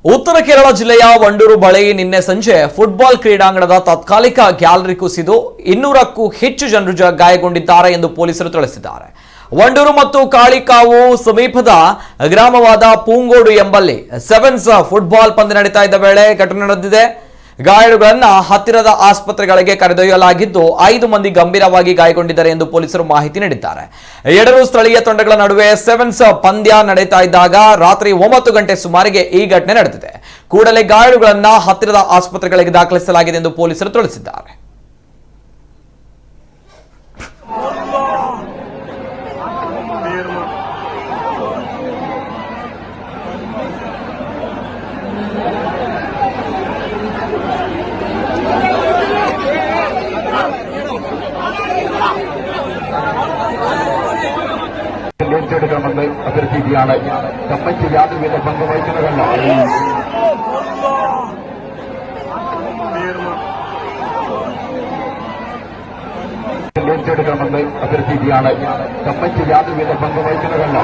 ಉತ್ತರ ಕೇರಳ ಜಿಲ್ಲೆಯ ವಂಡೂರು ಬಳಿ ನಿನ್ನೆ ಸಂಜೆ ಫುಟ್ಬಾಲ್ ಕ್ರೀಡಾಂಗಣದ ತಾತ್ಕಾಲಿಕ ಗ್ಯಾಲರಿ ಕುಸಿದು 200ಕ್ಕೂ ಹೆಚ್ಚು ಜನರು ಗಾಯಗೊಂಡಿದ್ದಾರೆ ಎಂದು ಪೊಲೀಸರು ತಿಳಿಸಿದ್ದಾರೆ. ವಂಡೂರು ಮತ್ತು ಕಾಳಿಕಾವು ಸಮೀಪದ ಗ್ರಾಮವಾದ ಪೂಂಗೋಡು ಎಂಬಲ್ಲಿ ಸೆವೆನ್ಸ್ ಫುಟ್ಬಾಲ್ ಪಂದ್ಯ ನಡೀತಾ ಇದ್ದ ವೇಳೆ ಘಟನೆ ನಡೆದಿದೆ. ಗಾಯಾಳುಗಳನ್ನು ಹತ್ತಿರದ ಆಸ್ಪತ್ರೆಗಳಿಗೆ ಕರೆದೊಯ್ಯಲಾಗಿದ್ದು 5 ಮಂದಿ ಗಂಭೀರವಾಗಿ ಗಾಯಗೊಂಡಿದ್ದಾರೆ ಎಂದು ಪೊಲೀಸರು ಮಾಹಿತಿ ನೀಡಿದ್ದಾರೆ. ಎರಡೂ ಸ್ಥಳೀಯ ತಂಡಗಳ ನಡುವೆ ಸೆವೆನ್ಸ್ ಪಂದ್ಯ ನಡೀತಾ ಇದ್ದಾಗ ರಾತ್ರಿ 9 ಗಂಟೆ ಸುಮಾರಿಗೆ ಈ ಘಟನೆ ನಡೆದಿದೆ. ಕೂಡಲೇ ಗಾಯಾಳುಗಳನ್ನು ಹತ್ತಿರದ ಆಸ್ಪತ್ರೆಗಳಿಗೆ ದಾಖಲಿಸಲಾಗಿದೆ ಎಂದು ಪೊಲೀಸರು ತಿಳಿಸಿದ್ದಾರೆ. േറ്റെടുക്കണമെന്ന് അഭ്യർത്ഥിക്കുകയാണ്. കമ്മിറ്റി യാതൊരുവിധ പങ്ക് വഹിക്കുന്നതല്ല. ഏറ്റെടുക്കണമെന്ന് അഭ്യർത്ഥിക്കുകയാണ്. കമ്മിറ്റി യാതൊരുവിധ പങ്ക് വഹിക്കുന്നതല്ല.